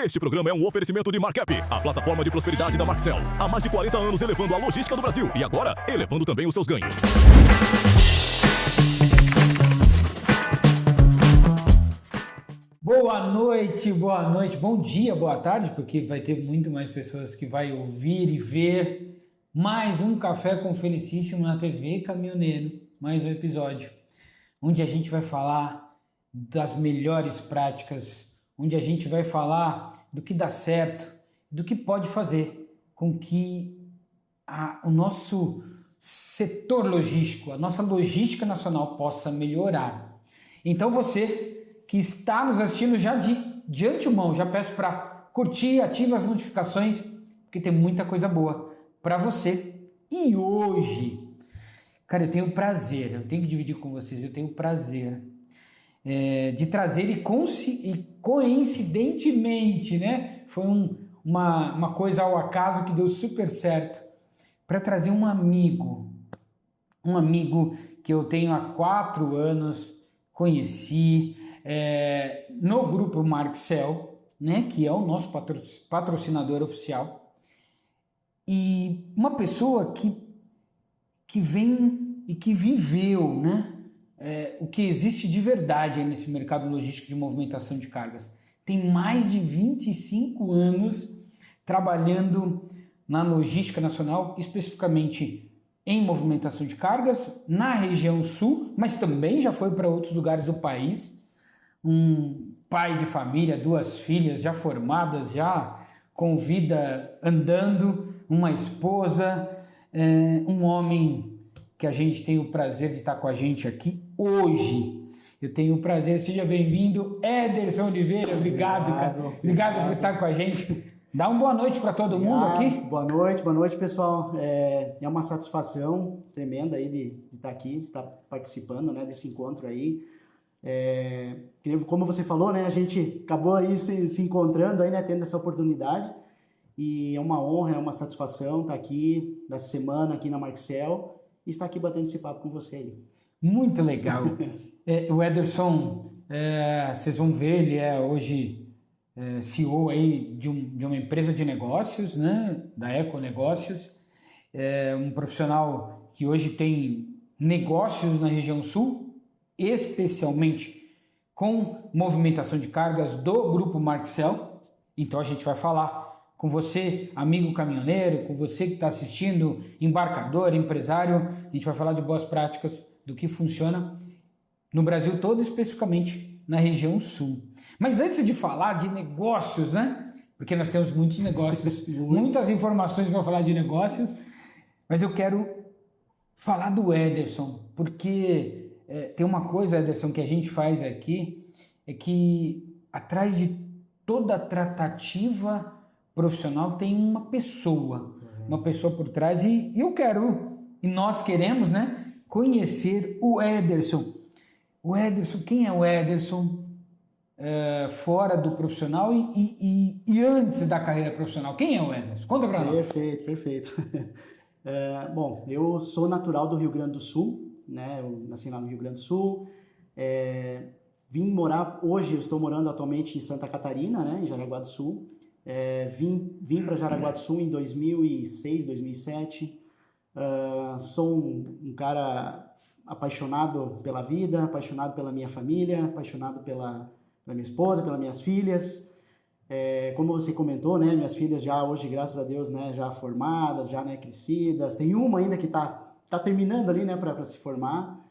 Este programa é um oferecimento de Markup, a plataforma de prosperidade da Marcel. Há mais de 40 anos elevando a logística do Brasil e agora elevando também os seus ganhos. Boa noite, bom dia, boa tarde, porque vai ter muito mais pessoas que vai ouvir e ver mais um Café com Felicíssimo na TV Caminhoneiro, mais um episódio, onde a gente vai falar das melhores práticas, onde a gente vai falar do que dá certo, do que pode fazer com que o nosso setor logístico, a nossa logística nacional possa melhorar. Então você que está nos assistindo já de antemão, já peço para curtir, ativa as notificações, porque tem muita coisa boa para você. E hoje, cara, eu tenho que dividir com vocês, eu tenho o prazer de trazer e coincidentemente, né? Foi uma coisa ao acaso que deu super certo, para trazer um amigo que eu tenho há 4 anos, conheci no grupo Marcel, né? Que é o nosso patrocinador oficial, e uma pessoa que vem e que viveu, né? O que existe de verdade aí nesse mercado logístico de movimentação de cargas. Tem mais de 25 anos trabalhando na logística nacional, especificamente em movimentação de cargas, na região sul, mas também já foi para outros lugares do país. Um pai de família, 2 filhas já formadas, já com vida andando, uma esposa, um homem que a gente tem o prazer de estar com a gente aqui hoje. Eu tenho o prazer, seja bem-vindo, Ederson Oliveira, obrigado, cara. Obrigado por estar com a gente. Dá uma boa noite para todo mundo aqui. Boa noite, pessoal. É uma satisfação tremenda aí de estar aqui, de estar participando, né, desse encontro aí. Como você falou, né, a gente acabou aí se encontrando aí, né, tendo essa oportunidade. E é uma honra, é uma satisfação estar aqui nessa semana aqui na Marcel e estar aqui batendo esse papo com você aí. Muito legal. O Ederson, vocês vão ver, ele é hoje CEO aí de uma empresa de negócios, né, da Eco Negócios, um profissional que hoje tem negócios na região sul, especialmente com movimentação de cargas do Grupo Marcel. Então a gente vai falar com você, amigo caminhoneiro, com você que está assistindo, embarcador, empresário. A gente vai falar de boas práticas, do que funciona no Brasil todo, especificamente na região sul. Mas antes de falar de negócios, né? Porque nós temos muitos negócios, muitas informações para falar de negócios, mas eu quero falar do Ederson, porque tem uma coisa, Ederson, que a gente faz aqui, é que atrás de toda tratativa profissional tem uma pessoa por trás, e eu quero, e nós queremos, né, conhecer o Ederson. O Ederson, quem é o Ederson fora do profissional e antes da carreira profissional? Quem é o Ederson? Conta pra nós. Perfeito. Bom, eu sou natural do Rio Grande do Sul, né? Eu nasci lá no Rio Grande do Sul. Vim morar, hoje eu estou morando atualmente em Santa Catarina, né? Em Jaraguá do Sul. Vim para Jaraguá do Sul em 2006, 2007. Sou um cara apaixonado pela vida, apaixonado pela minha família, apaixonado pela minha esposa, pelas minhas filhas. Como você comentou, né, minhas filhas já hoje, graças a Deus, né, já formadas, já, né, crescidas. Tem uma ainda que tá terminando ali, né, para se formar.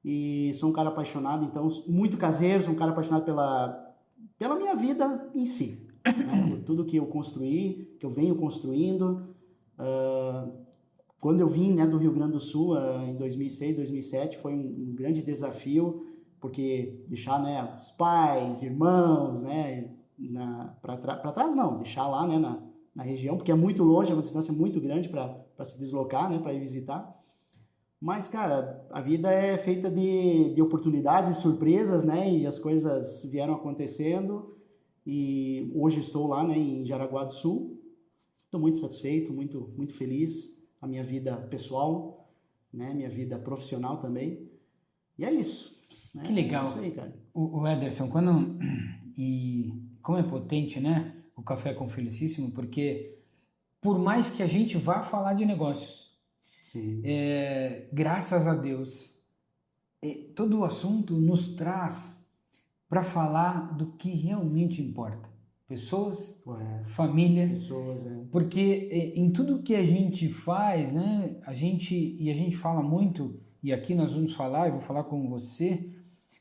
E sou um cara apaixonado, então, muito caseiro, sou um cara apaixonado pela minha vida em si, né, por tudo que eu construí, que eu venho construindo. Quando eu vim, né, do Rio Grande do Sul, em 2006, 2007, foi um grande desafio, porque deixar, né, os pais, irmãos, né, para trás não, deixar lá, né, na região, porque é muito longe, é uma distância muito grande para se deslocar, né, para ir visitar. Mas, cara, a vida é feita de oportunidades e surpresas, né, e as coisas vieram acontecendo, e hoje estou lá, né, em Jaraguá do Sul. Estou muito satisfeito, muito feliz. A minha vida pessoal, né, minha vida profissional também. E é isso. Né? Que legal. É isso aí, cara. O Ederson, e como é potente, né? o Café com Felicíssimo, porque por mais que a gente vá falar de negócios, Sim. Graças a Deus, todo o assunto nos traz para falar do que realmente importa. Pessoas, família, pessoas, porque em tudo que a gente faz, né, a gente fala muito, e aqui nós vamos falar, eu vou falar com você,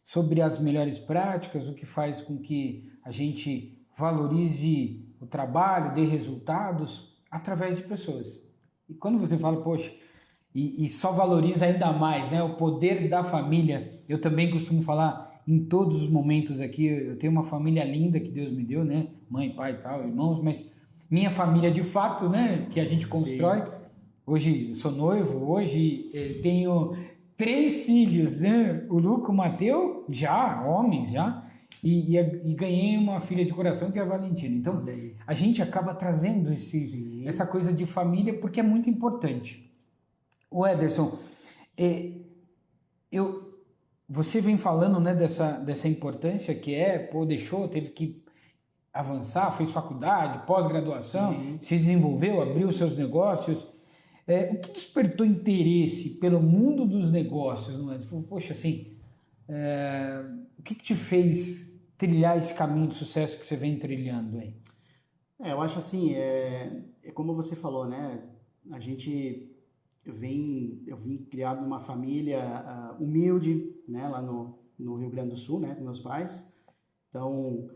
sobre as melhores práticas, o que faz com que a gente valorize o trabalho, dê resultados através de pessoas. E quando você fala, poxa, e só valoriza ainda mais, né, o poder da família, eu também costumo falar em todos os momentos aqui, eu tenho uma família linda que Deus me deu, né, mãe, pai e tal, irmãos, mas minha família de fato, né, que a gente constrói. Sim. Hoje eu sou noivo, hoje tenho 3 filhos, né, o Luca, o Mateu, já, homens, já, e ganhei uma filha de coração que é a Valentina. Então, a gente acaba trazendo essa coisa de família porque é muito importante. O Ederson, você vem falando, né, dessa importância que teve que avançar, fez faculdade, pós-graduação, se desenvolveu, abriu seus negócios. O que despertou interesse pelo mundo dos negócios? Não é? Poxa, assim, o que te fez trilhar esse caminho de sucesso que você vem trilhando aí? Eu acho assim, como você falou, né? Eu vim criado numa família humilde, né? Lá no Rio Grande do Sul, né? Com meus pais. Então,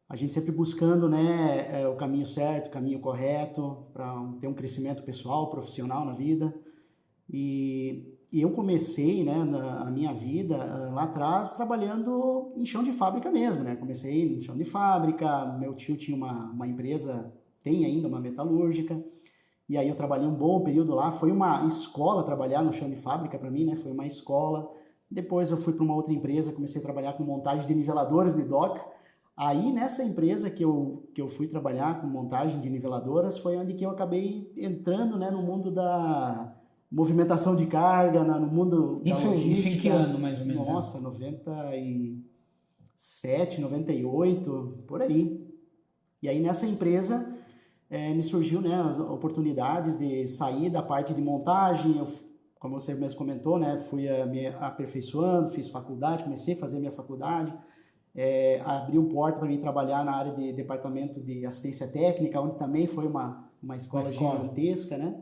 a gente sempre buscando, né? O caminho certo, o caminho correto, para ter um crescimento pessoal, profissional na vida. E eu comecei, né, a minha vida lá atrás trabalhando em chão de fábrica mesmo, né? Comecei em chão de fábrica, meu tio tinha uma empresa, tem ainda uma metalúrgica, e aí eu trabalhei um bom período lá. Foi uma escola trabalhar no chão de fábrica para mim, né? Foi uma escola. Depois eu fui para uma outra empresa, comecei a trabalhar com montagem de niveladores de dock. Aí nessa empresa que eu fui trabalhar com montagem de niveladoras foi onde que eu acabei entrando, né, no mundo da movimentação de carga, no mundo da logística. Isso em que ano, mais ou menos? Nossa, 97, 98, por aí. E aí nessa empresa me surgiu, né, as oportunidades de sair da parte de montagem. Como você mesmo comentou, né, fui me aperfeiçoando, fiz faculdade, comecei a fazer minha faculdade. Abriu porta para mim trabalhar na área de departamento de assistência técnica, onde também foi uma escola gigantesca, né?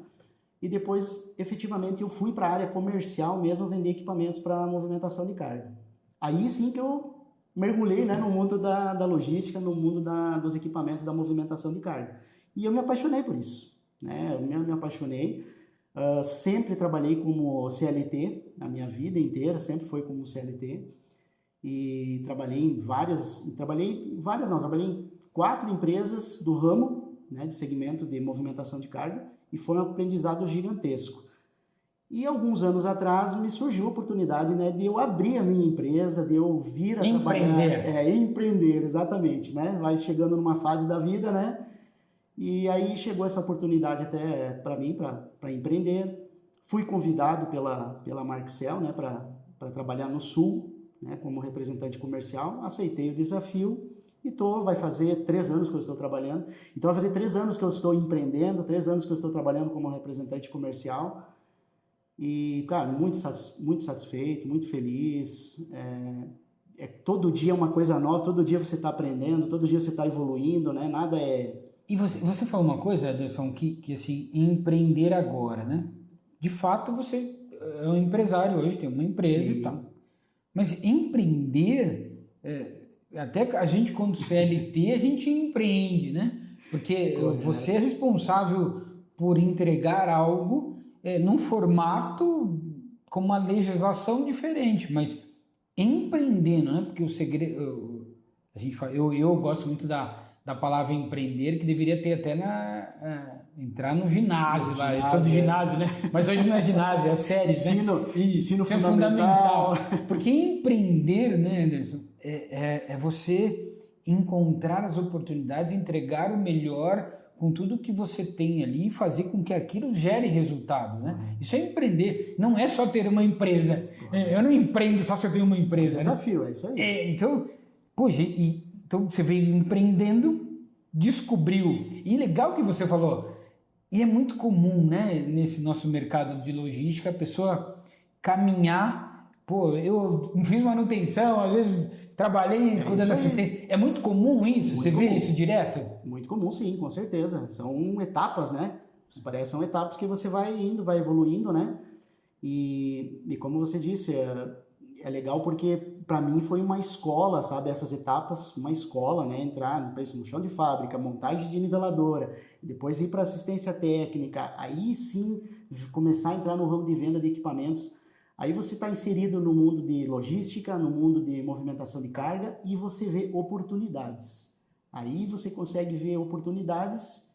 E depois, efetivamente, eu fui para a área comercial mesmo, vender equipamentos para movimentação de carga. Aí sim que eu mergulhei, né, no mundo da logística, no mundo dos equipamentos da movimentação de carga. E eu me apaixonei por isso, né? Eu me apaixonei. Sempre trabalhei como CLT, a minha vida inteira sempre foi como CLT. E trabalhei em 4 empresas do ramo, né, de segmento de movimentação de carga, e foi um aprendizado gigantesco. E alguns anos atrás me surgiu a oportunidade, né, de eu abrir a minha empresa, de eu vir a trabalhar. Empreender, exatamente, né? Vai chegando numa fase da vida, né? E aí chegou essa oportunidade até para mim, para empreender. Fui convidado pela Marxel, né, para trabalhar no Sul, né, como representante comercial. Aceitei o desafio e vai fazer 3 anos que eu estou trabalhando. Então vai fazer 3 anos que eu estou empreendendo, 3 anos que eu estou trabalhando como representante comercial. E, cara, muito satisfeito, muito feliz. Todo dia é uma coisa nova, todo dia você está aprendendo, todo dia você está evoluindo, né? Nada é... E você falou uma coisa, Ederson, que assim, empreender agora, né? De fato, você é um empresário hoje, tem uma empresa. Sim. E tal. Mas empreender, até a gente quando CLT, a gente empreende, né? Porque você é responsável por entregar algo num formato com uma legislação diferente, mas empreendendo, né? Porque o segredo, eu gosto muito da palavra empreender, que deveria ter até entrar no ginásio lá. Eu sou do ginásio, né? Mas hoje não é ginásio, é série, ensino fundamental. Porque empreender, né, Anderson, é você encontrar as oportunidades, entregar o melhor com tudo que você tem ali e fazer com que aquilo gere resultado, né? Isso é empreender, não é só ter uma empresa. Eu não empreendo só se eu tenho uma empresa. Desafio, né? É isso aí. Então, poxa, então você veio empreendendo descobriu. E legal que você falou, e é muito comum, né, nesse nosso mercado de logística, a pessoa caminhar, pô, eu fiz manutenção, às vezes trabalhei dando assistência. É muito comum isso? Muito você comum. Vê isso direto? Muito comum, sim, com certeza. São etapas, né? Parece são etapas que você vai indo, vai evoluindo, né? E como você disse, é legal porque para mim foi uma escola, sabe? Essas etapas, uma escola, né? Entrar no chão de fábrica, montagem de niveladora, depois ir para assistência técnica, aí sim começar a entrar no ramo de venda de equipamentos. Aí você está inserido no mundo de logística, no mundo de movimentação de carga e você vê oportunidades. Aí você consegue ver oportunidades,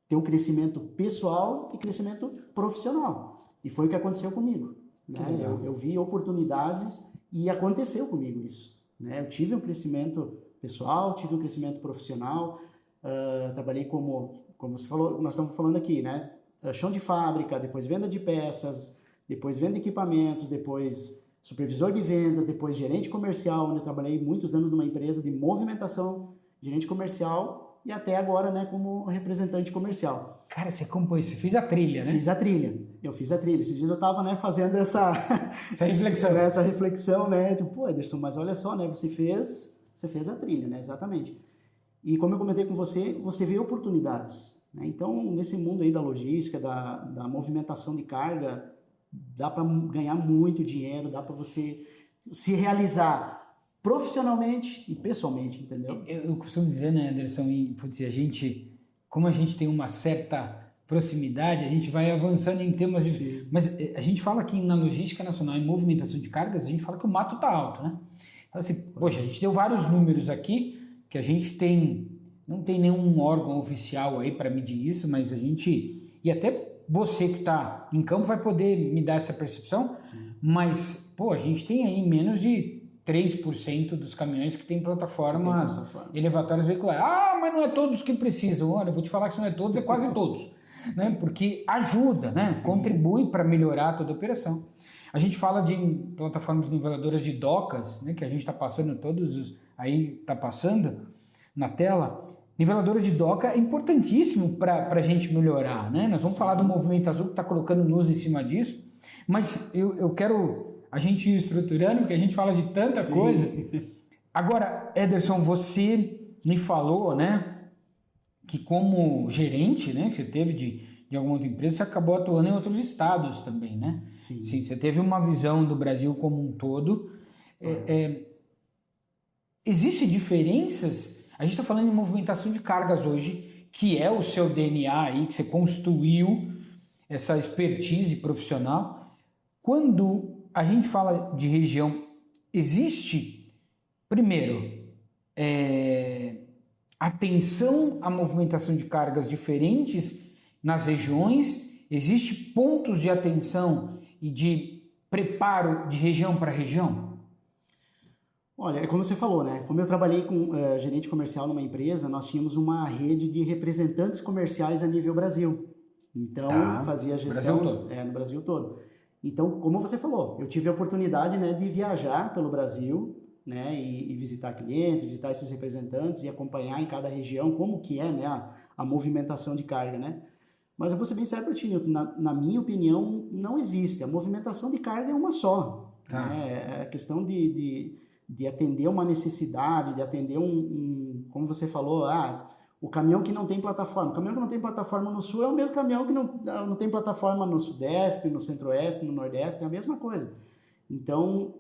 ter um crescimento pessoal e crescimento profissional. E foi o que aconteceu comigo. Né? Eu vi oportunidades e aconteceu comigo isso. Né? Eu tive um crescimento pessoal, tive um crescimento profissional, trabalhei como você falou, nós estamos falando aqui, né? Chão de fábrica, depois venda de peças, depois venda de equipamentos, depois supervisor de vendas, depois gerente comercial, onde eu trabalhei muitos anos numa empresa de movimentação, gerente comercial e até agora, né, como representante comercial. Cara, você compôs, você fez a trilha, né? Fiz a trilha, eu fiz a trilha. Esses dias eu estava, né, fazendo essa reflexão. Essa reflexão, né, tipo, pô, Ederson, mas olha só, né, você fez a trilha, né, exatamente. E como eu comentei com você, você vê oportunidades, né? Então, nesse mundo aí da logística, da movimentação de carga, dá para ganhar muito dinheiro, dá para você se realizar profissionalmente e pessoalmente, entendeu? Eu costumo dizer, né, Anderson, como a gente tem uma certa proximidade, a gente vai avançando em temas de... Mas a gente fala aqui na logística nacional, em movimentação de cargas, a gente fala que o mato está alto, né? Então, assim, poxa, a gente deu vários números aqui, que a gente não tem nenhum órgão oficial aí para medir isso, mas a gente... E até você que está em campo vai poder me dar essa percepção, mas, pô, a gente tem aí menos de 3% dos caminhões que tem plataformas elevatórias veiculares. Ah, mas não é todos que precisam. Olha, eu vou te falar que se não é todos, é quase todos. Né? Porque ajuda, né? Contribui para melhorar toda a operação. A gente fala de plataformas niveladoras de docas, né? Que a gente está passando aí está passando na tela. Niveladora de doca é importantíssimo para a gente melhorar, né? Nós vamos falar do Movimento Azul que está colocando luz em cima disso, mas eu quero a gente ir estruturando, porque a gente fala de tanta coisa. Agora, Ederson, você me falou, né, que como gerente, né, você teve de alguma outra empresa, você acabou atuando em outros estados também, né? Sim. Sim, você teve uma visão do Brasil como um todo. Existem diferenças? A gente está falando de movimentação de cargas hoje, que é o seu DNA aí, que você construiu essa expertise profissional. Quando a gente fala de região, existe, primeiro, atenção à movimentação de cargas diferentes nas regiões? Existe pontos de atenção e de preparo de região para região? Olha, é como você falou, né? Como eu trabalhei com gerente comercial numa empresa, nós tínhamos uma rede de representantes comerciais a nível Brasil. Então, fazia gestão no Brasil todo. Então, como você falou, eu tive a oportunidade, né, de viajar pelo Brasil, né, e visitar clientes, visitar esses representantes e acompanhar em cada região como que é, né, a movimentação de carga, né? Mas eu vou ser bem sério para ti, Nilton, na minha opinião, não existe. A movimentação de carga é uma só. Né? É a questão de atender uma necessidade, de atender como você falou, o caminhão que não tem plataforma. O caminhão que não tem plataforma no sul é o mesmo caminhão que não tem plataforma no sudeste, no centro-oeste, no nordeste, é a mesma coisa. Então,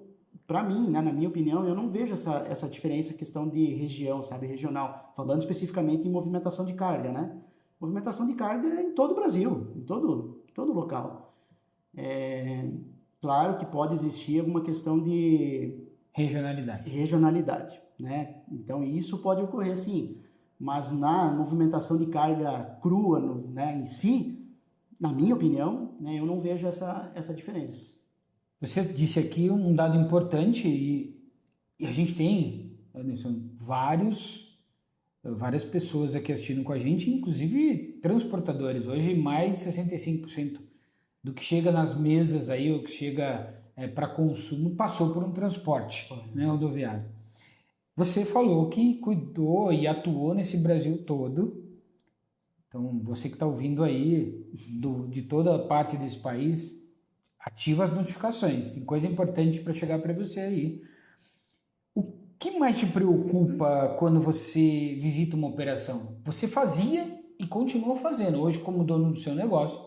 para mim, né, na minha opinião, eu não vejo essa diferença, questão de região, sabe, regional, falando especificamente em movimentação de carga, né? Movimentação de carga é em todo o Brasil, em todo local. Claro que pode existir alguma questão de regionalidade, né? Então, isso pode ocorrer, sim. Mas na movimentação de carga crua, né, em si, na minha opinião, né, eu não vejo essa diferença. Você disse aqui um dado importante e a gente tem, Anderson, várias pessoas aqui assistindo com a gente, inclusive transportadores. Hoje, mais de 65% do que chega nas mesas aí, ou que chega para consumo, passou por um transporte, né, rodoviário. Você falou que cuidou e atuou nesse Brasil todo. Então, você que está ouvindo aí, de toda a parte desse país, ativa as notificações. Tem coisa importante para chegar para você aí. O que mais te preocupa quando você visita uma operação? Você fazia e continua fazendo. Hoje, como dono do seu negócio,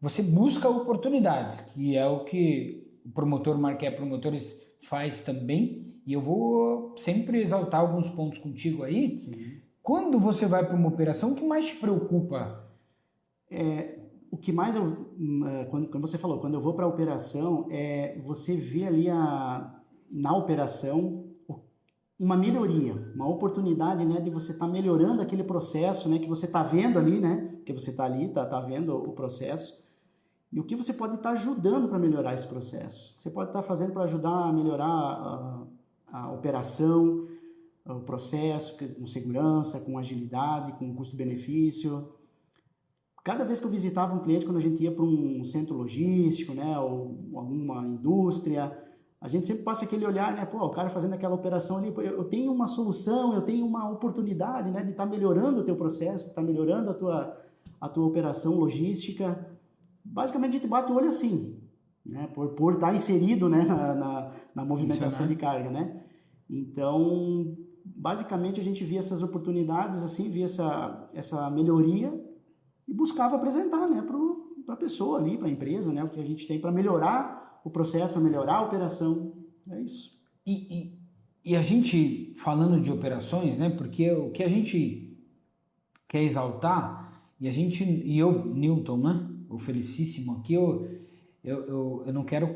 você busca oportunidades, que é o que o promotor Marquep Promotores faz também. E eu vou sempre exaltar alguns pontos contigo aí. Sim. Quando você vai para uma operação, o que mais te preocupa? O que mais quando você falou, quando eu vou para a operação, você vê ali na operação uma melhoria, uma oportunidade, né, de você estar melhorando aquele processo, né, que você está vendo ali, né, que você está ali, tá vendo o processo, e o que você pode estar ajudando para melhorar esse processo. O que você pode estar fazendo para ajudar a melhorar a operação, o processo, com segurança, com agilidade, com custo-benefício. Cada vez que eu visitava um cliente, quando a gente ia para um centro logístico, né, ou alguma indústria, a gente sempre passa aquele olhar, né, pô, o cara fazendo aquela operação ali, pô, eu tenho uma solução, eu tenho uma oportunidade, né, de estar melhorando o teu processo, de estar melhorando a tua operação logística. Basicamente, a gente bate o olho assim, né, por estar inserido, né, na movimentação de carga, né. Então, basicamente, a gente via essas oportunidades, assim, via essa melhoria e buscava apresentar, né, para a pessoa ali, para a empresa, né, o que a gente tem para melhorar o processo, para melhorar a operação. É isso. E a gente, falando de operações, né, porque o que a gente quer exaltar, e eu, Newton, né, o felicíssimo aqui, eu não quero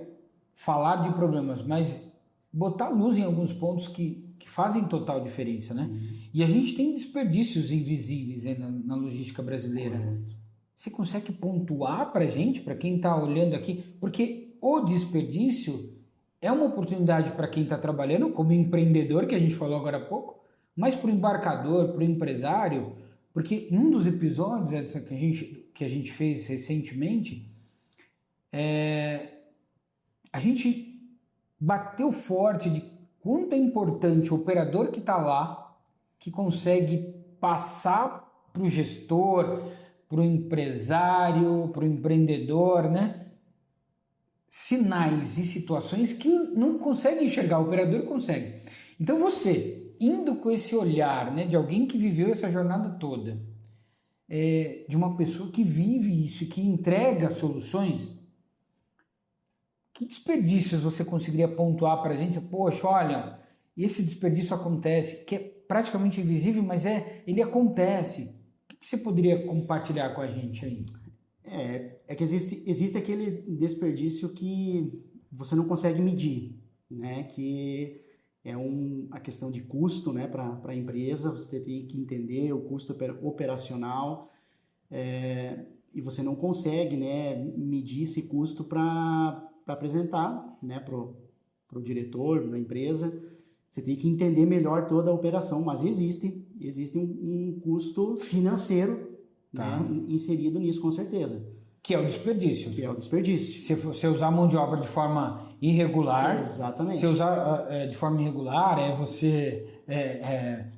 falar de problemas, mas botar luz em alguns pontos que fazem total diferença, né? Sim. E a gente tem desperdícios invisíveis aí na logística brasileira. Correto. Você consegue pontuar para a gente, para quem está olhando aqui? Porque o desperdício é uma oportunidade para quem está trabalhando, como empreendedor, que a gente falou agora há pouco, mas para o embarcador, para o empresário, porque em um dos episódios que a gente fez recentemente, a gente bateu forte de quanto é importante o operador que está lá, que consegue passar para o gestor, para o empresário, para o empreendedor, né? Sinais e situações que não consegue enxergar, o operador consegue. Então você, indo com esse olhar, né, de alguém que viveu essa jornada toda, de uma pessoa que vive isso e que entrega soluções, que desperdícios você conseguiria pontuar para a gente? Poxa, olha, esse desperdício acontece, que é praticamente invisível, mas ele acontece. O que você poderia compartilhar com a gente aí? É que existe aquele desperdício que você não consegue medir, né? Que é a questão de custo, né, para a empresa. Você tem que entender o custo operacional e você não consegue, né, medir esse custo para apresentar, né, para o diretor da empresa. Você tem que entender melhor toda a operação, mas existe um custo financeiro, tá, né, inserido nisso, com certeza. Que é o desperdício. Que é o desperdício. Se você usar mão de obra de forma irregular... Exatamente. Se usar de forma irregular, você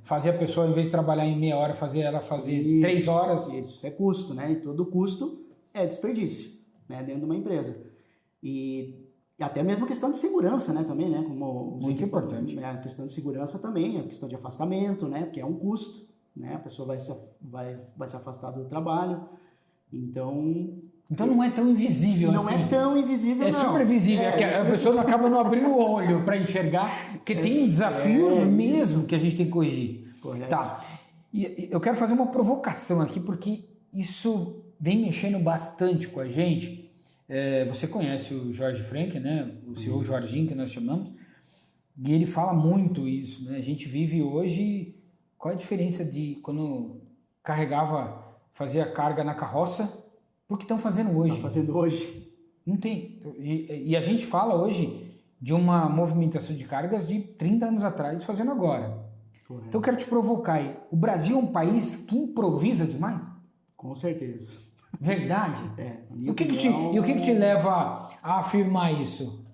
fazer a pessoa, em vez de trabalhar em meia hora, fazer ela fazer 3 horas. Isso é custo, né? E todo custo é desperdício, né, dentro de uma empresa. E até mesmo a questão de segurança, né, também, né? Como muito importante. A questão de segurança também, a questão de afastamento, né? Porque é um custo, né? A pessoa vai se afastar do trabalho. Então não é tão invisível não assim. Não é tão invisível, não. É super visível. A pessoa acaba não abrindo o olho para enxergar, porque tem desafios mesmo que a gente tem que corrigir. Correto. Tá. E eu quero fazer uma provocação aqui, porque isso vem mexendo bastante com a gente. Você conhece o Jorge Frank, né? O CEO Jorginho, que nós chamamos, e ele fala muito isso, né? A gente vive hoje... Qual é a diferença de quando fazia carga na carroça pro que estão fazendo hoje? Estão fazendo hoje? Não tem. E a gente fala hoje de uma movimentação de cargas de 30 anos atrás fazendo agora. Correto. Então eu quero te provocar aí. O Brasil é um país que improvisa demais? Com certeza. Verdade? E o que te leva a afirmar isso?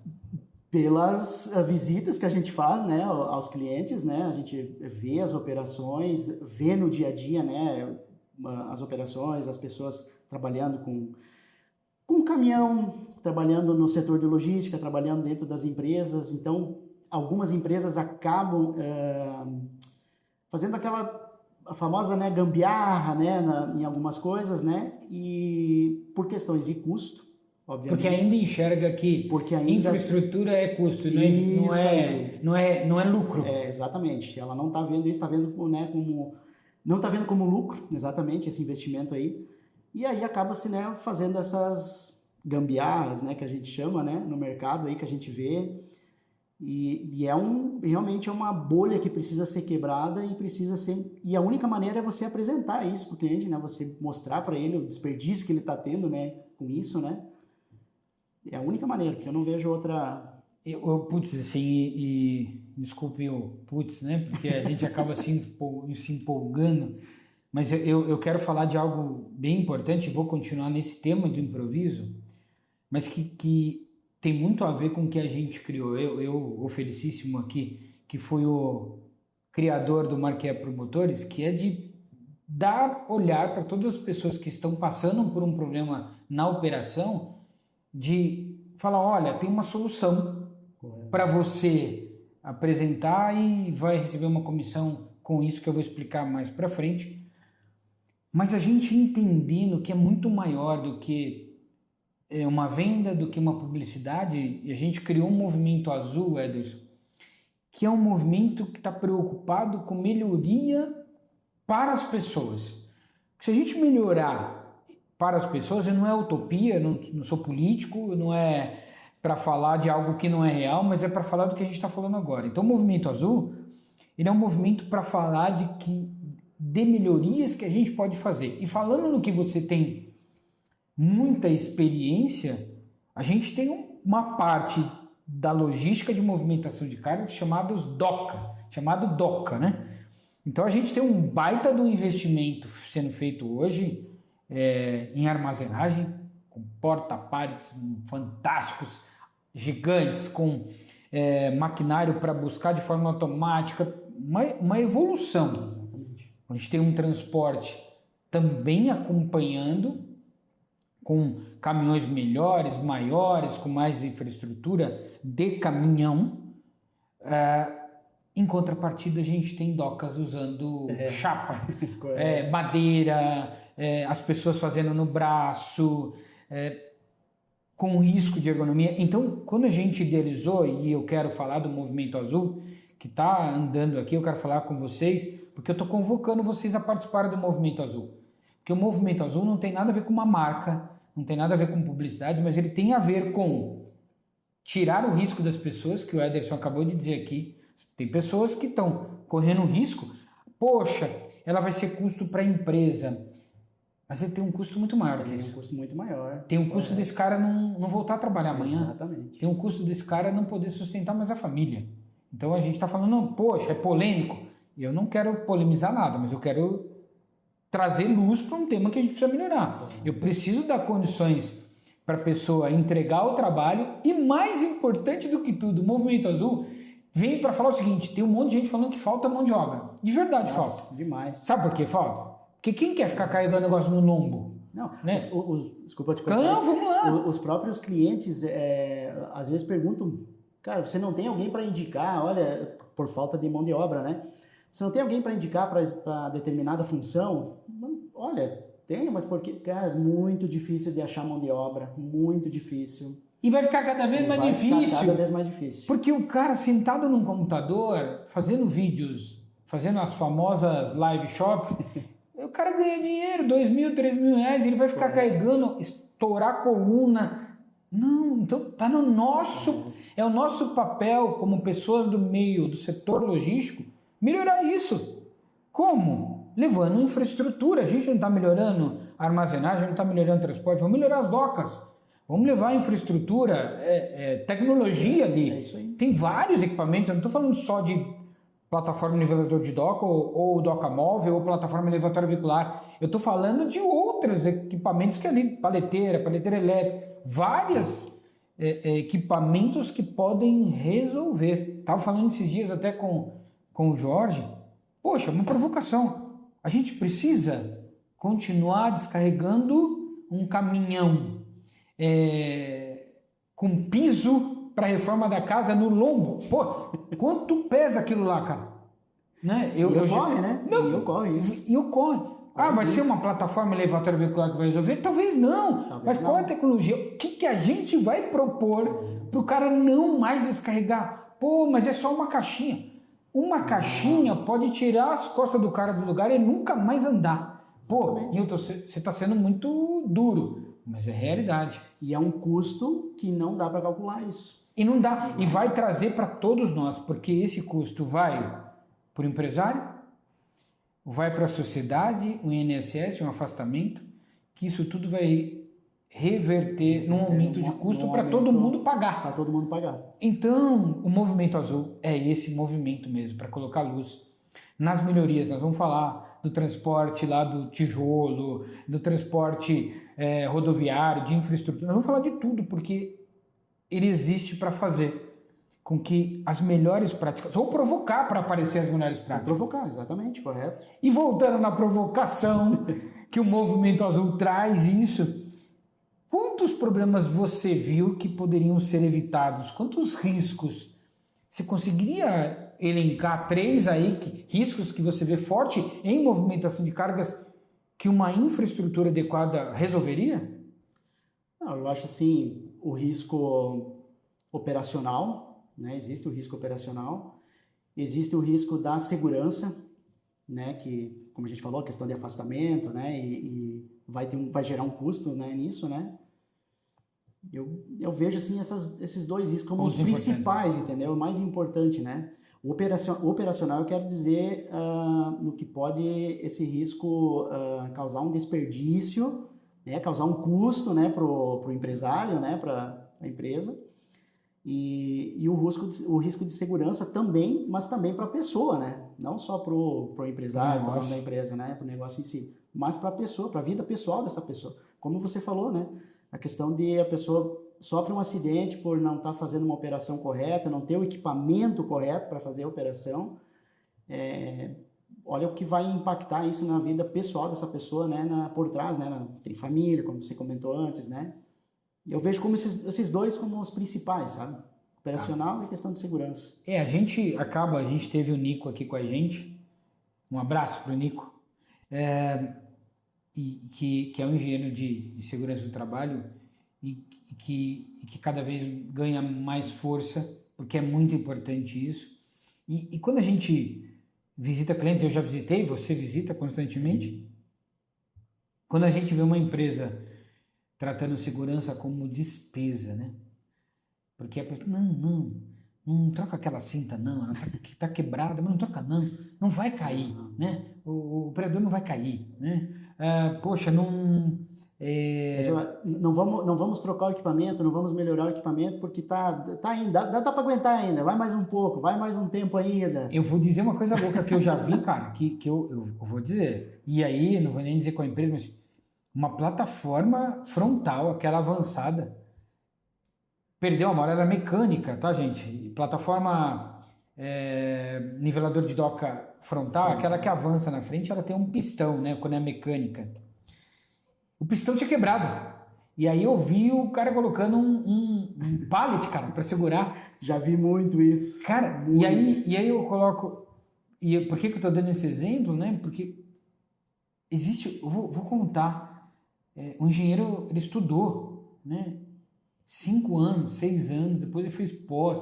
Pelas visitas que a gente faz, né, aos clientes, né, a gente vê as operações, vê no dia a dia, né, as operações, as pessoas trabalhando com caminhão, trabalhando no setor de logística, trabalhando dentro das empresas. Então, algumas empresas acabam fazendo a famosa, né, gambiarra, né, em algumas coisas, né, e por questões de custo, obviamente. Porque ainda enxerga que infraestrutura é custo, não é lucro. Exatamente. Ela não está vendo isso, está vendo, né, não está vendo como lucro, exatamente, esse investimento aí. E aí acaba-se, né, fazendo essas gambiarras, né, que a gente chama, né, no mercado aí que a gente vê. E realmente é uma bolha que precisa ser quebrada e a única maneira é você apresentar isso para o cliente, né, você mostrar para ele o desperdício que ele está tendo, né, com isso, né. É a única maneira, porque eu não vejo outra... Putz, assim, e desculpe o putz, né? Porque a gente acaba se empolgando, mas eu quero falar de algo bem importante, vou continuar nesse tema do improviso, mas que tem muito a ver com o que a gente criou. O Felicíssimo aqui, que foi o criador do Marquee Promotores, que é de dar olhar para todas as pessoas que estão passando por um problema na operação, de falar, olha, tem uma solução para você apresentar e vai receber uma comissão com isso que eu vou explicar mais para frente. Mas a gente entendendo que é muito maior do que uma venda, do que uma publicidade, e a gente criou um movimento azul, Ederson, que é um movimento que está preocupado com melhoria para as pessoas. Se a gente melhorar para as pessoas, não é utopia, não sou político, não é para falar de algo que não é real, mas é para falar do que a gente está falando agora. Então o Movimento Azul, ele é um movimento para falar de melhorias que a gente pode fazer. E falando no que você tem muita experiência, a gente tem uma parte da logística de movimentação de carga chamado DOCA, né? Então a gente tem um baita de um investimento sendo feito hoje em armazenagem, com porta-pallets fantásticos, gigantes, com maquinário para buscar de forma automática, uma evolução. Exatamente. A gente tem um transporte também acompanhando, com caminhões melhores, maiores, com mais infraestrutura de caminhão. Em contrapartida, a gente tem docas usando chapa, madeira, as pessoas fazendo no braço, com risco de ergonomia. Então, quando a gente idealizou, e eu quero falar do Movimento Azul, que está andando aqui, eu quero falar com vocês, porque eu estou convocando vocês a participarem do Movimento Azul. Porque o Movimento Azul não tem nada a ver com uma marca, não tem nada a ver com publicidade, mas ele tem a ver com tirar o risco das pessoas, que o Ederson acabou de dizer aqui. Tem pessoas que estão correndo risco. Poxa, ela vai ser custo para a empresa. Mas ele tem um custo muito maior que isso. Tem um custo muito maior. Tem um custo desse cara não voltar a trabalhar amanhã. Exatamente. Tem um custo desse cara não poder sustentar mais a família. Então a gente está falando, não, poxa, é polêmico. Eu não quero polemizar nada, mas eu quero trazer luz para um tema que a gente precisa melhorar. Eu preciso dar condições para a pessoa entregar o trabalho e, mais importante do que tudo, o Movimento Azul vem para falar o seguinte, tem um monte de gente falando que falta mão de obra. De verdade falta. Demais. Sabe por que falta? Porque quem quer ficar carregando negócio no lombo? Não, né? Desculpa te cortar. Não, vamos lá. Os próprios clientes às vezes perguntam, cara, você não tem alguém para indicar, olha, por falta de mão de obra, né? Você não tem alguém para indicar para determinada função? Olha, tem, mas porque, cara, muito difícil de achar mão de obra, muito difícil. E vai ficar cada vez mais difícil. Cada vez mais difícil. Porque o cara sentado num computador, fazendo vídeos, fazendo as famosas live shop, o cara ganha dinheiro, 2.000, 3.000 reais, ele vai ficar carregando, estourar a coluna. Não, então tá no nosso, é o nosso papel como pessoas do meio, do setor logístico, melhorar isso. Como? Levando infraestrutura. A gente não está melhorando a armazenagem, não está melhorando o transporte, vamos melhorar as docas. Vamos levar a infraestrutura, tecnologia ali. É isso aí. Tem vários equipamentos, eu não estou falando só de plataforma nivelador de doca ou doca móvel ou plataforma elevatória veicular. Eu estou falando de outros equipamentos que ali, paleteira elétrica, várias equipamentos que podem resolver. Estava falando esses dias até com o Jorge. Poxa, uma provocação. A gente precisa continuar descarregando um caminhão com piso para reforma da casa no lombo. Pô, quanto pesa aquilo lá, cara? Né? Ocorre, né? Não, e ocorre isso. E ocorre. Vai ser uma plataforma elevatória veicular que vai resolver? Talvez não. Mas qual é a tecnologia? O que a gente vai propor para o cara não mais descarregar? Pô, mas é só uma caixinha. Uma caixinha pode tirar as costas do cara do lugar e nunca mais andar. Pô, Newton, você está sendo muito duro, mas é realidade. E é um custo que não dá para calcular isso. E não dá. E vai trazer para todos nós, porque esse custo vai para o empresário, vai para a sociedade, um INSS, um afastamento, que isso tudo vai reverter num aumento de custo para todo mundo pagar. Para todo mundo pagar. Então, o Movimento Azul é esse movimento mesmo, para colocar luz nas melhorias. Nós vamos falar do transporte lá do tijolo, do transporte rodoviário, de infraestrutura. Nós vamos falar de tudo, porque ele existe para fazer com que as melhores práticas, ou provocar para aparecer as melhores práticas. Provocar, exatamente, correto. E voltando na provocação que o Movimento Azul traz isso, quantos problemas você viu que poderiam ser evitados? Quantos riscos? Você conseguiria elencar 3 aí, riscos que você vê forte em movimentação de cargas que uma infraestrutura adequada resolveria? Não, eu acho assim, o risco operacional, né? Existe o risco operacional, existe o risco da segurança, né? Que, como a gente falou, a questão de afastamento, né? E vai gerar um custo, né, nisso, né? Eu vejo assim esses 2 riscos como os principais, entendeu? O mais importante, né? O operacional eu quero dizer no que pode esse risco causar um desperdício, né? Causar um custo, né, pro empresário, né, para a empresa. E o risco de segurança também, mas também para a pessoa, né? Não só para o empresário, para o dono da empresa, né? Para o negócio em si, mas para a pessoa, para a vida pessoal dessa pessoa. Como você falou, né? A questão de a pessoa sofre um acidente por não estar fazendo uma operação correta, não ter o equipamento correto para fazer a operação. Olha o que vai impactar isso na vida pessoal dessa pessoa, né? Por trás, né? Tem família, como você comentou antes, né? Eu vejo como esses 2 como os principais, sabe? Operacional e questão de segurança. A gente teve o Nico aqui com a gente. Um abraço para o Nico. Que é um engenheiro de segurança do trabalho e que cada vez ganha mais força, porque é muito importante isso. E quando a gente visita clientes, eu já visitei, você visita constantemente, quando a gente vê uma empresa tratando segurança como despesa, né? Porque a pessoa, não troca aquela cinta não, ela tá quebrada, mas não troca não vai cair, né? O operador não vai cair, né? Poxa, não vamos trocar o equipamento, não vamos melhorar o equipamento, porque tá ainda, dá para aguentar ainda, vai mais um pouco, vai mais um tempo ainda. Eu vou dizer uma coisa louca que eu já vi, cara, que eu vou dizer, e aí, não vou nem dizer qual empresa, mas uma plataforma frontal, aquela avançada, perdeu a mão, era mecânica, tá, gente? Plataforma nivelador de doca frontal, aquela que avança na frente, ela tem um pistão, né, quando é mecânica. O pistão tinha quebrado. E aí eu vi o cara colocando um pallet, cara, para segurar. Já vi muito isso. Cara, muito. E aí eu coloco... E por que eu tô dando esse exemplo, né? Porque existe... Eu vou contar... o engenheiro, ele estudou, né? 5 anos, 6 anos, depois ele fez pós.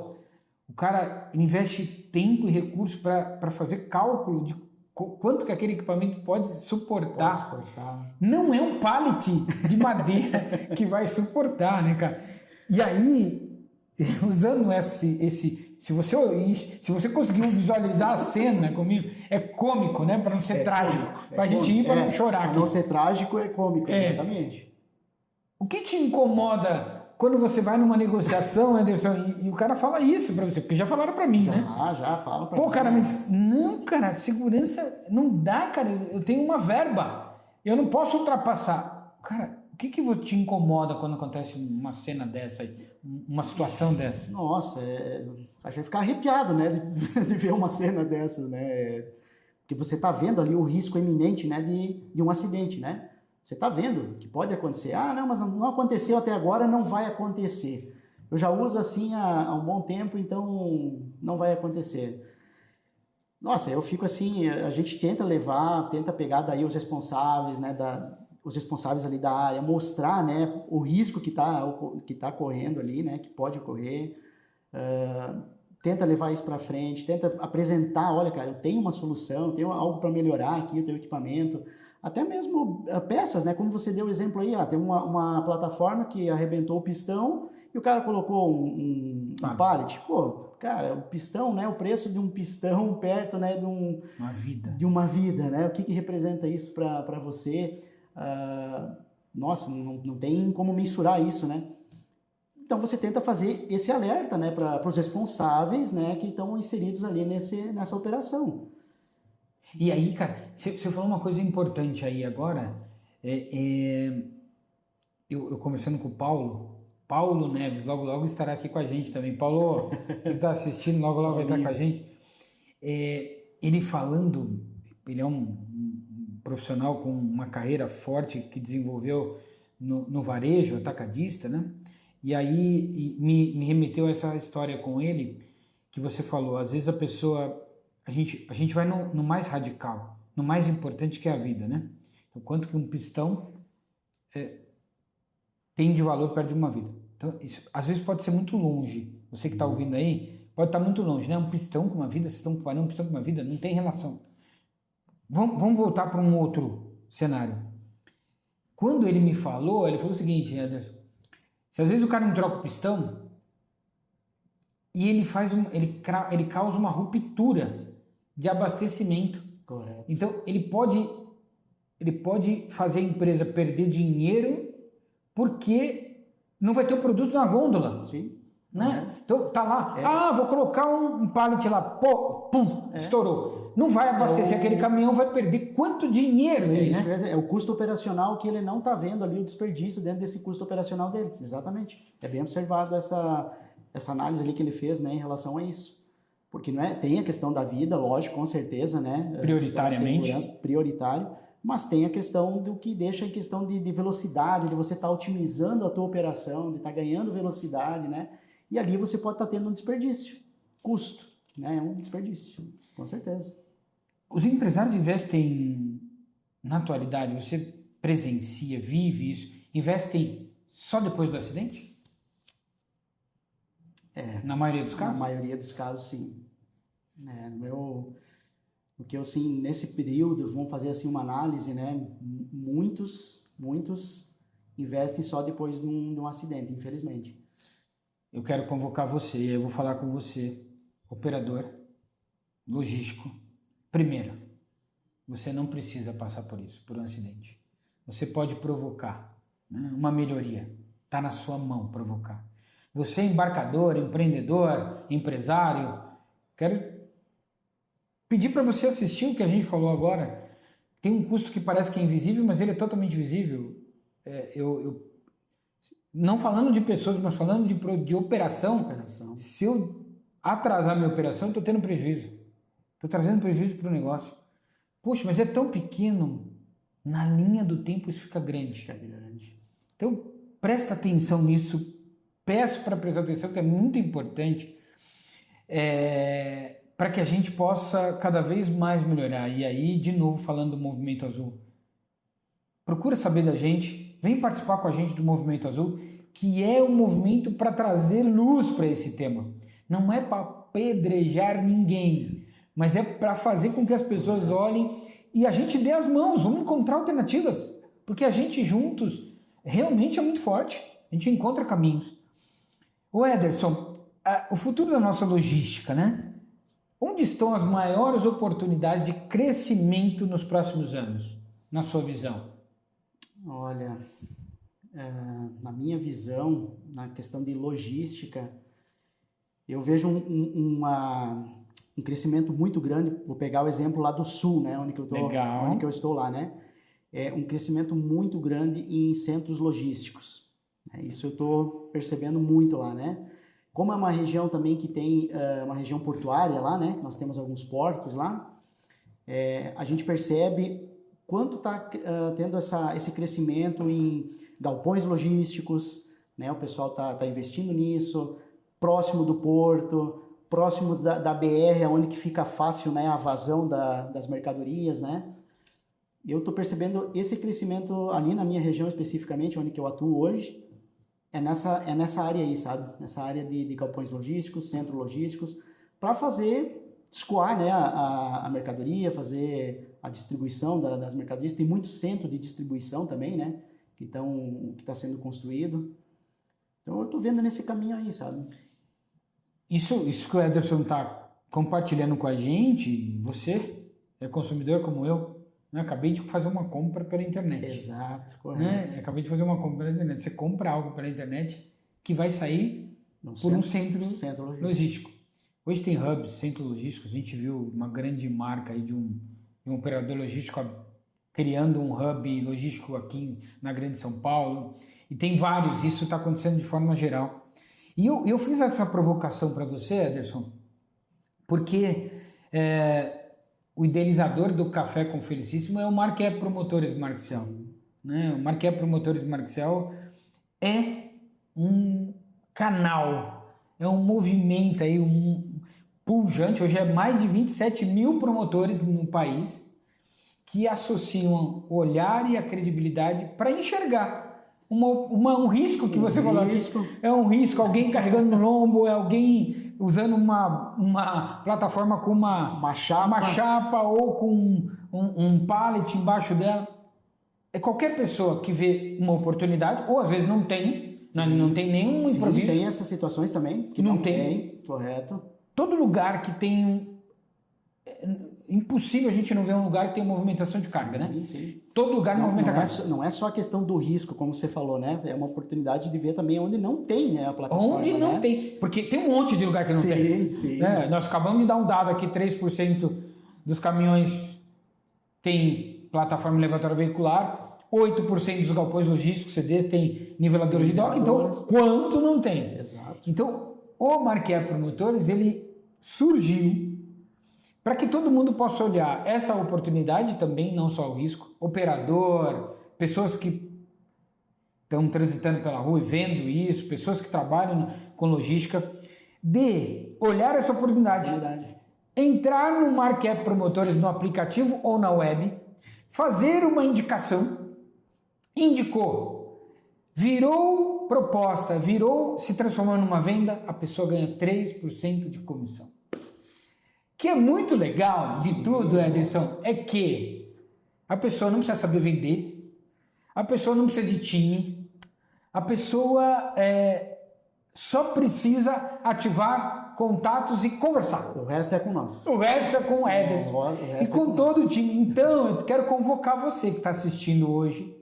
O cara investe tempo e recurso para fazer cálculo de quanto que aquele equipamento pode suportar. Não é um pallet de madeira que vai suportar, né, cara? E aí, usando se você conseguir visualizar a cena comigo, é cômico, né? Para não ser trágico. Para a gente ir para não chorar. Para não ser trágico é cômico, exatamente. O que te incomoda quando você vai numa negociação, Anderson, e o cara fala isso para você? Porque já falaram para mim, né? Já fala para mim. Pô, cara, mas não, cara, segurança não dá, cara. Eu tenho uma verba. Eu não posso ultrapassar. Cara, que te incomoda quando acontece uma cena dessa, uma situação dessa? Nossa, a gente fica arrepiado, né, de ver uma cena dessas, né? Porque você está vendo ali o risco iminente, né, de um acidente, né? Você está vendo que pode acontecer. Ah, não, mas não aconteceu até agora, não vai acontecer. Eu já uso assim há um bom tempo, então não vai acontecer. Nossa, eu fico assim, a gente tenta pegar daí os responsáveis, né, os responsáveis ali da área, mostrar, né, o risco que tá correndo ali, né, que pode ocorrer, tenta levar isso para frente, tenta apresentar, olha, cara, eu tenho uma solução, eu tenho algo para melhorar aqui, eu tenho equipamento, até mesmo peças, né, como você deu o exemplo aí, tem uma plataforma que arrebentou o pistão e o cara colocou um pallet, pô, cara, o pistão, né, o preço de um pistão perto, né, de uma vida, né, o que representa isso para você? Nossa, não tem como mensurar isso, né? Então você tenta fazer esse alerta, né, para os responsáveis, né, que estão inseridos ali nessa operação. E aí, cara, você falou uma coisa importante aí agora. Eu conversando com o Paulo Neves, logo estará aqui com a gente também. Paulo, você está assistindo, logo vai estar com a gente. Ele falando, ele é um profissional com uma carreira forte que desenvolveu no varejo, atacadista, né? E aí me remeteu a essa história com ele, que você falou, às vezes a pessoa, a gente vai no mais radical, no mais importante que é a vida, né? O quanto que um pistão tem de valor perto de uma vida. Então, isso, às vezes pode ser muito longe. Você que está ouvindo aí, pode estar muito longe, né? Um pistão com uma vida, vocês estão comparando um pistão com uma vida, não tem relação. Vamos voltar para um outro cenário. Quando ele me falou, ele falou o seguinte, Anderson, se às vezes o cara não troca o pistão e ele causa uma ruptura de abastecimento. Correto. Então, ele pode fazer a empresa perder dinheiro porque não vai ter o produto na gôndola. Sim. Né? Então, tá lá, vou colocar um pallet lá, pum, estourou. Não vai abastecer aquele caminhão, vai perder quanto dinheiro aí, né? É o custo operacional que ele não está vendo ali, o desperdício dentro desse custo operacional dele. Exatamente. É bem observado essa análise ali que ele fez, né, em relação a isso. Porque não é, tem a questão da vida, lógico, com certeza, né? Prioritariamente. Prioritário, mas tem a questão do que deixa em questão de velocidade, de você estar otimizando a tua operação, de estar ganhando velocidade, né? E ali você pode estar tendo um desperdício, custo, né? É um desperdício, com certeza. Os empresários investem na atualidade, você presencia, vive isso, investem só depois do acidente? Na maioria dos casos? Na maioria dos casos, sim. O que eu, assim, nesse período, vamos fazer assim uma análise, né? Muitos investem só depois de um acidente, infelizmente. Eu quero convocar você, eu vou falar com você, operador, logístico. Primeiro, você não precisa passar por isso, por um acidente. Você pode provocar, né, uma melhoria. Está na sua mão provocar. Você, embarcador, empreendedor, empresário, quero pedir para você assistir o que a gente falou agora. Tem um custo que parece que é invisível, mas ele é totalmente visível. Não falando de pessoas, mas falando de operação. Se eu atrasar minha operação, eu estou tendo prejuízo. Estou trazendo prejuízo para o negócio. Poxa, mas é tão pequeno. Na linha do tempo isso fica grande. Então, presta atenção nisso. Peço para prestar atenção, que é muito importante, para que a gente possa cada vez mais melhorar. E aí, de novo, falando do Movimento Azul. Procura saber da gente. Vem participar com a gente do Movimento Azul, que é um movimento para trazer luz para esse tema. Não é para apedrejar ninguém, mas é para fazer com que as pessoas olhem e a gente dê as mãos, vamos encontrar alternativas, porque a gente juntos realmente é muito forte, a gente encontra caminhos. Ô Ederson, o futuro da nossa logística, né? Onde estão as maiores oportunidades de crescimento nos próximos anos, na sua visão? Olha, na minha visão, na questão de logística, eu vejo um crescimento muito grande. Vou pegar o exemplo lá do Sul, né, onde eu estou lá, né? um crescimento muito grande em centros logísticos. Isso eu estou percebendo muito lá, né? Como é uma região também que tem uma região portuária lá, né? Nós temos alguns portos lá. A gente percebe quanto está tendo esse crescimento em galpões logísticos, né? O pessoal está investindo nisso, próximo do porto, próximos da BR, onde que fica fácil, né, a vazão das mercadorias, né? Eu estou percebendo esse crescimento ali na minha região especificamente, onde que eu atuo hoje, é nessa área aí, sabe? Nessa área de galpões logísticos, centros logísticos, para escoar, né, a mercadoria, fazer a distribuição das mercadorias. Tem muito centro de distribuição também, né, que está sendo construído. Então eu estou vendo nesse caminho aí, sabe? Isso que o Ederson está compartilhando com a gente, você é consumidor como eu, né? Acabei de fazer uma compra pela internet. Exato, correto. Né? Acabei de fazer uma compra pela internet. Você compra algo pela internet que vai sair por um centro logístico. Hoje tem hubs, centros logísticos. A gente viu uma grande marca aí de um operador logístico criando um hub logístico aqui na Grande São Paulo. E tem vários, isso está acontecendo de forma geral. E eu fiz essa provocação para você, Ederson, porque o idealizador do Café com Felicíssimo é o Marquep Promotores Marxel. Né? O Marquep Promotores Marxel é um canal, é um movimento aí, pujante. Hoje é mais de 27 mil promotores no país que associam o olhar e a credibilidade para enxergar um risco que você falou aqui. É um risco, alguém carregando no lombo, é alguém usando uma plataforma com uma chapa ou com um pallet embaixo dela. É qualquer pessoa que vê uma oportunidade, ou às vezes não tem nenhum improviso. Tem essas situações também, que não tem, correto. Todo lugar que tem impossível a gente não ver um lugar que tem movimentação de carga, né? Sim. Todo lugar movimenta carga. Não é só a questão do risco, como você falou, né? É uma oportunidade de ver também onde não tem, né, a plataforma. Onde não tem, porque tem um monte de lugar que não tem. Sim. Nós acabamos de dar um dado aqui, 3% dos caminhões tem plataforma elevatória veicular, 8% dos galpões logísticos, CDs, tem niveladores de dock, então quanto não tem? Exato. Então, o Marquep Promotores, ele surgiu para que todo mundo possa olhar essa oportunidade também, não só o risco, operador, pessoas que estão transitando pela rua e vendo isso, pessoas que trabalham com logística, de olhar essa oportunidade, entrar no Marquep Promotores no aplicativo ou na web, fazer uma indicação, indicou, virou proposta, se transformou numa venda, a pessoa ganha 3% de comissão. O que é muito legal de tudo, Ederson, é que a pessoa não precisa saber vender, a pessoa não precisa de time, a pessoa só precisa ativar contatos e conversar. O resto é com nós. O resto é com o Ederson e com todo o time. Então, eu quero convocar você que está assistindo hoje,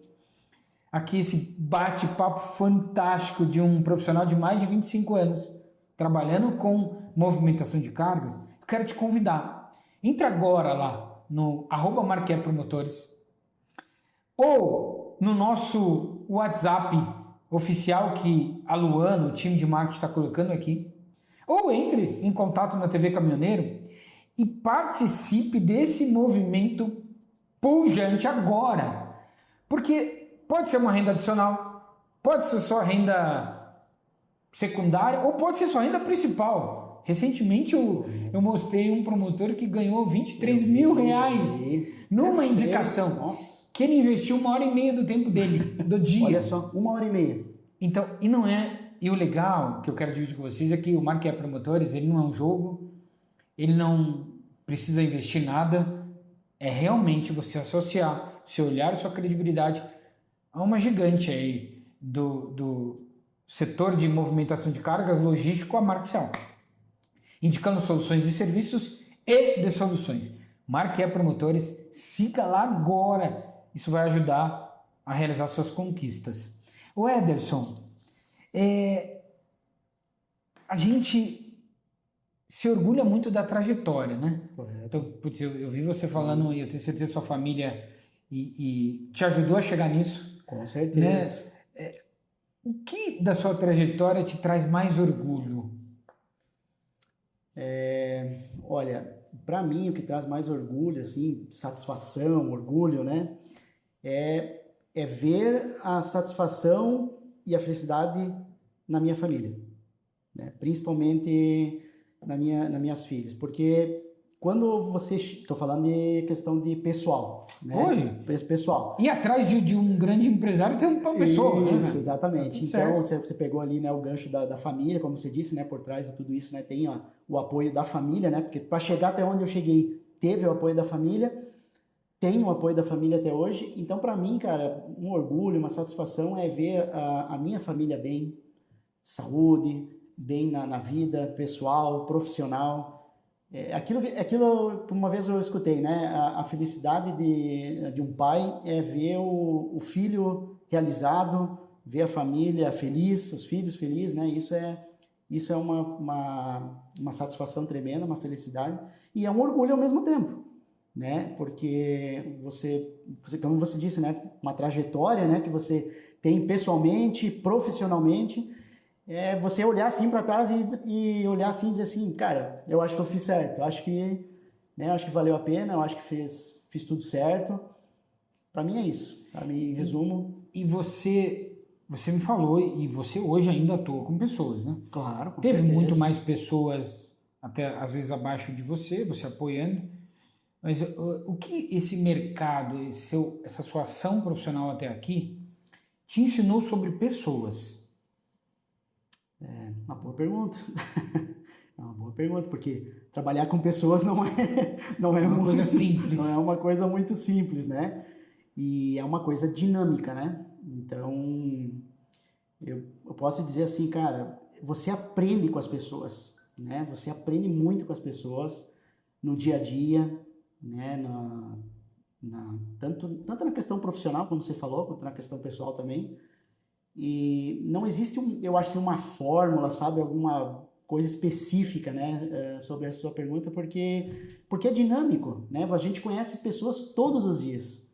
aqui esse bate-papo fantástico de um profissional de mais de 25 anos, trabalhando com movimentação de cargas. Quero te convidar, entre agora lá no @Marquep Promotores ou no nosso WhatsApp oficial que a Luana, o time de marketing está colocando aqui, ou entre em contato na TV Caminhoneiro e participe desse movimento pujante agora, porque pode ser uma renda adicional, pode ser só renda secundária ou pode ser só renda principal. Recentemente eu mostrei um promotor que ganhou 23 mil reais numa indicação. Nossa. Que ele investiu 1h30 do tempo dele, do dia. Olha só, 1h30. Então, e o legal que eu quero dividir com vocês é que o Marquep Promotores, ele não é um jogo, ele não precisa investir nada, é realmente você associar seu olhar e sua credibilidade a uma gigante aí do setor de movimentação de cargas logístico, a Marxel, indicando soluções de serviços e de soluções. Marquep Promotores, siga lá agora. Isso vai ajudar a realizar suas conquistas. O Ederson, a gente se orgulha muito da trajetória, né? Correto. Então, putz, eu vi você falando, e eu tenho certeza que sua família e te ajudou a chegar nisso. Com certeza. Né? O que da sua trajetória te traz mais orgulho? Olha, para mim o que traz mais orgulho, assim, satisfação, orgulho, né? É ver a satisfação e a felicidade na minha família, né? Principalmente nas minhas filhas, porque quando você... Estou falando de questão de pessoal, né? Oi. Pessoal. E atrás de um grande empresário tem uma pessoa, né? Isso, exatamente. Tá Então, você pegou ali, né, o gancho da família, como você disse, né? Por trás de tudo isso, né? Tem o apoio da família, né? Porque para chegar até onde eu cheguei, teve o apoio da família, tem o apoio da família até hoje. Então, para mim, cara, um orgulho, uma satisfação é ver a minha família bem, saúde, bem na vida pessoal, profissional. Aquilo, uma vez eu escutei, né? A felicidade de um pai é ver o filho realizado, ver a família feliz, os filhos felizes, né? Isso é uma satisfação tremenda, uma felicidade, e é um orgulho ao mesmo tempo, né? Porque como você disse, né? Uma trajetória, né? Que você tem pessoalmente, profissionalmente, você olhar assim para trás e olhar assim e dizer assim, cara, eu acho que eu fiz certo, eu acho que valeu a pena, eu acho que fiz tudo certo. Para mim é isso, para mim, em resumo. E você me falou, e você hoje ainda atua com pessoas, né? Claro, com Teve certeza. muito mais pessoas, até às vezes abaixo de você apoiando, mas o que esse mercado, essa sua ação profissional até aqui, te ensinou sobre pessoas? Uma boa pergunta. É uma boa pergunta, porque trabalhar com pessoas não é uma coisa simples. Não é uma coisa muito simples, né? E é uma coisa dinâmica, né? Então, eu posso dizer assim, cara, você aprende com as pessoas, né? Você aprende muito com as pessoas no dia a dia, né? Tanto na questão profissional, como você falou, quanto na questão pessoal também. E não existe, eu acho, uma fórmula, sabe? Alguma coisa específica, né? Sobre a sua pergunta, porque é dinâmico, né? A gente conhece pessoas todos os dias.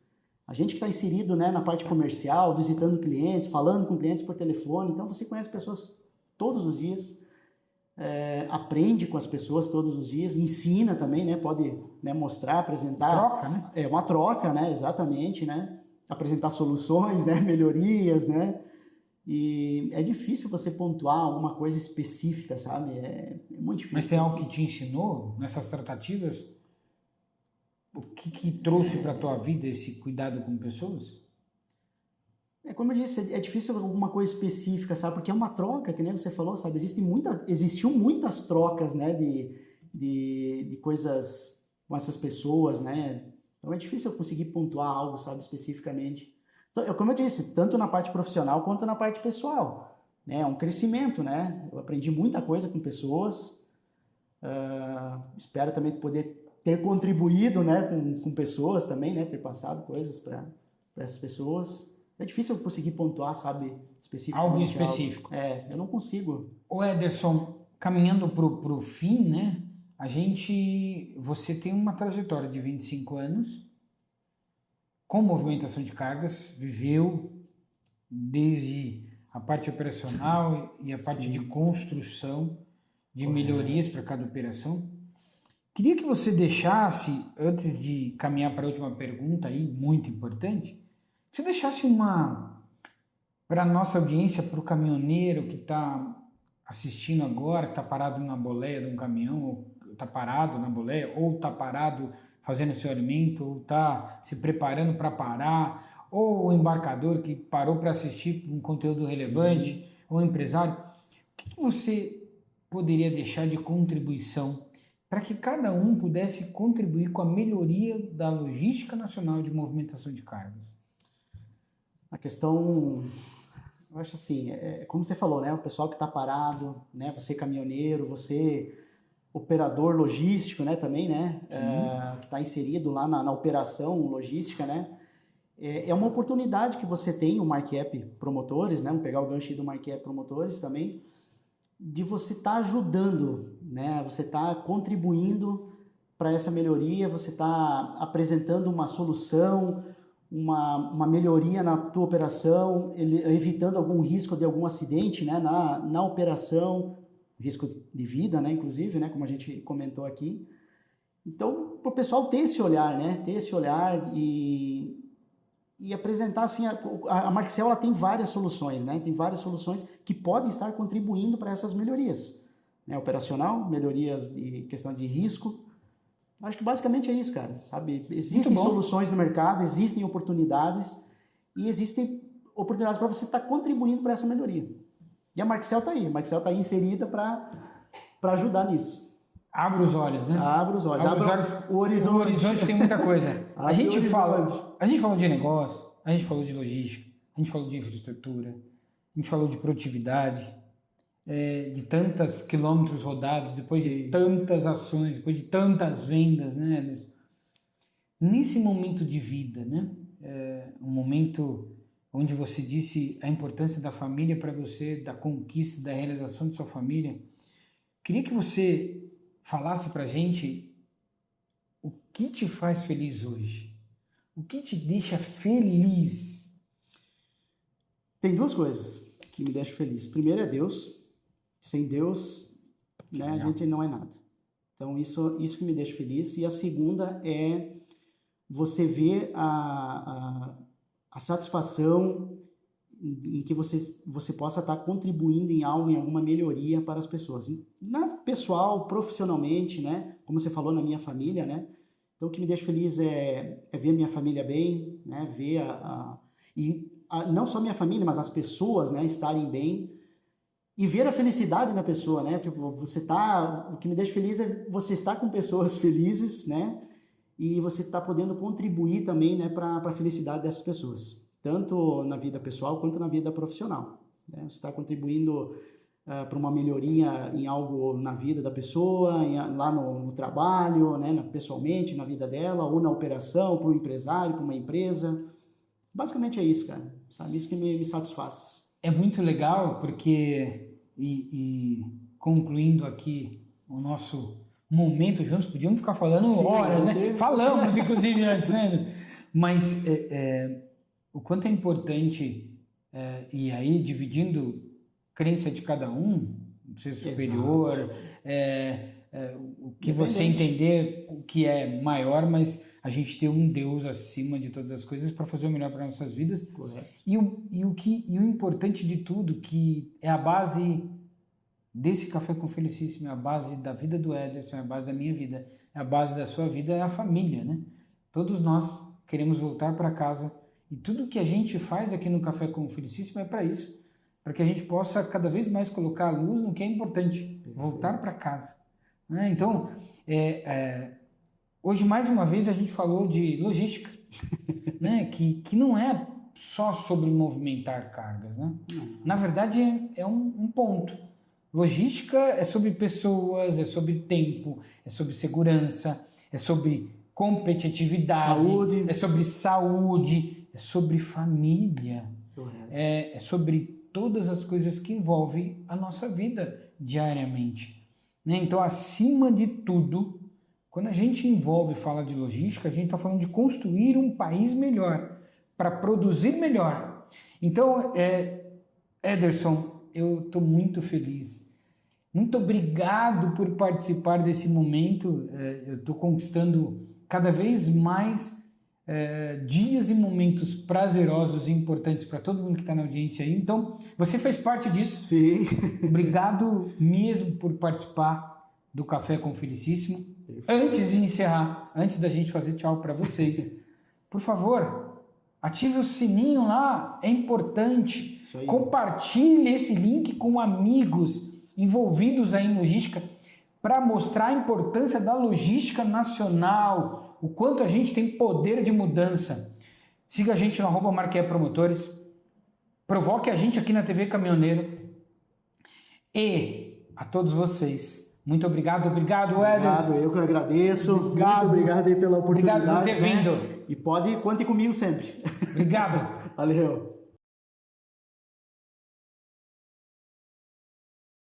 A gente que está inserido, né, na parte comercial, visitando clientes, falando com clientes por telefone, então você conhece pessoas todos os dias, aprende com as pessoas todos os dias, ensina também, né? Pode, né, mostrar, apresentar. Troca, né? É uma troca, né? Exatamente, né? Apresentar soluções, né? Melhorias, né? E é difícil você pontuar alguma coisa específica, sabe? É muito difícil. Mas tem algo que te ensinou nessas tratativas? O que trouxe para a tua vida esse cuidado com pessoas? Como eu disse, é difícil alguma coisa específica, sabe? Porque é uma troca, que nem você falou, sabe? Existiu muitas trocas, né? De coisas com essas pessoas, né? Então é difícil eu conseguir pontuar algo, sabe? Especificamente. Como eu disse, tanto na parte profissional quanto na parte pessoal, né? É um crescimento, né? Eu aprendi muita coisa com pessoas, espero também poder ter contribuído, né, com pessoas também, né? Ter passado coisas para essas pessoas. É difícil eu conseguir pontuar, sabe? Especificamente. Algo específico. Eu não consigo. Ô Ederson, caminhando pro fim, né? Você tem uma trajetória de 25 anos, com movimentação de cargas, viveu desde a parte operacional e a parte de construção de melhorias para cada operação. Queria que você deixasse, antes de caminhar para a última pergunta aí, muito importante, você deixasse para a nossa audiência, para o caminhoneiro que está assistindo agora, que está parado na boleia de um caminhão, ou está parado na boleia, ou está parado fazendo seu alimento, ou está se preparando para parar, ou o embarcador que parou para assistir um conteúdo relevante, sim, ou o empresário. O que você poderia deixar de contribuição para que cada um pudesse contribuir com a melhoria da logística nacional de movimentação de cargas? A questão, eu acho assim, como você falou, né? O pessoal que está parado, né? Você caminhoneiro, você operador logístico, né? Também, né? Que está inserido lá na operação logística, né? É uma oportunidade que você tem, o Markup Promotores, né? Vamos pegar o gancho do Markup Promotores também, de você estar ajudando, né? Você está contribuindo para essa melhoria, você está apresentando uma solução, uma melhoria na tua operação, evitando algum risco de algum acidente, né, na operação, risco de vida, né, inclusive, né, como a gente comentou aqui. Então, para o pessoal ter esse olhar, né, e apresentar, assim, a Marxel, ela tem várias soluções, né, tem várias soluções que podem estar contribuindo para essas melhorias, né, operacional, melhorias de questão de risco. Acho que basicamente é isso, cara, sabe? Existem soluções no mercado, existem oportunidades e existem oportunidades para você estar contribuindo para essa melhoria. E a Marxel está aí, inserida para ajudar nisso. Abra os olhos, né? Abra os olhos. O horizonte. O horizonte tem muita coisa. A gente falou de negócio, a gente falou de logística, a gente falou de infraestrutura, a gente falou de produtividade, de tantos quilômetros rodados, depois de tantas ações, depois de tantas vendas, né? Nesse momento de vida, né? Um momento onde você disse a importância da família para você, da conquista, da realização de sua família, queria que você falasse para a gente o que te faz feliz hoje, o que te deixa feliz. Tem duas coisas que me deixam feliz. Primeiro é Deus. Sem Deus, né, a gente não é nada. Então, isso que me deixa feliz. E a segunda é você ver a satisfação em que você possa estar contribuindo em algo, em alguma melhoria para as pessoas. Pessoal, profissionalmente, né? Como você falou, na minha família, né? Então, o que me deixa feliz é ver a minha família bem, né? Ver não só a minha família, mas as pessoas, né, estarem bem. E ver a felicidade na pessoa, né? Tipo, o que me deixa feliz é você estar com pessoas felizes, né? E você estar podendo contribuir também, né, para a felicidade dessas pessoas, tanto na vida pessoal quanto na vida profissional, né? Você está contribuindo para uma melhoria em algo na vida da pessoa, lá no trabalho, né, pessoalmente, na vida dela, ou na operação, para um empresário, para uma empresa. Basicamente é isso, cara. Sabe? Isso que me satisfaz. É muito legal porque, concluindo aqui o nosso momento juntos, podíamos ficar falando horas, né? Falamos, inclusive, antes, né? Mas o quanto é importante, e aí dividindo crença de cada um, ser superior, o que você entender o que é maior, mas a gente ter um Deus acima de todas as coisas para fazer o melhor para nossas vidas. Correto. E o importante de tudo, que é a base desse Café com Felicíssimo, é a base da vida do Ederson, é a base da minha vida, é a base da sua vida, é a família, né? Todos nós queremos voltar para casa e tudo que a gente faz aqui no Café com Felicíssimo é para isso, para que a gente possa cada vez mais colocar a luz no que é importante, perfeito, voltar para casa. Então, hoje, mais uma vez, a gente falou de logística, né? que não é só sobre movimentar cargas, né? Na verdade, é um ponto. Logística é sobre pessoas, é sobre tempo, é sobre segurança, é sobre competitividade, saúde. É sobre saúde, é sobre família, é sobre todas as coisas que envolvem a nossa vida diariamente, né? Então, acima de tudo, quando a gente envolve e fala de logística, a gente está falando de construir um país melhor, para produzir melhor. Então, Ederson, eu estou muito feliz. Muito obrigado por participar desse momento. Eu estou conquistando cada vez mais dias e momentos prazerosos e importantes para todo mundo que está na audiência aí. Então, você fez parte disso. Sim. Obrigado mesmo por participar do Café com Felicíssimo. Antes de encerrar, antes da gente fazer tchau para vocês, por favor, ative o sininho lá, é importante. Isso aí. Compartilhe esse link com amigos envolvidos aí em logística para mostrar a importância da logística nacional, o quanto a gente tem poder de mudança. Siga a gente no @marquepromotores, provoque a gente aqui na TV Caminhoneiro e a todos vocês. Muito obrigado, Ederson. Obrigado, eu que agradeço. Obrigado. Muito obrigado aí pela oportunidade. Obrigado por ter vindo. E conte comigo sempre. Obrigado. Valeu.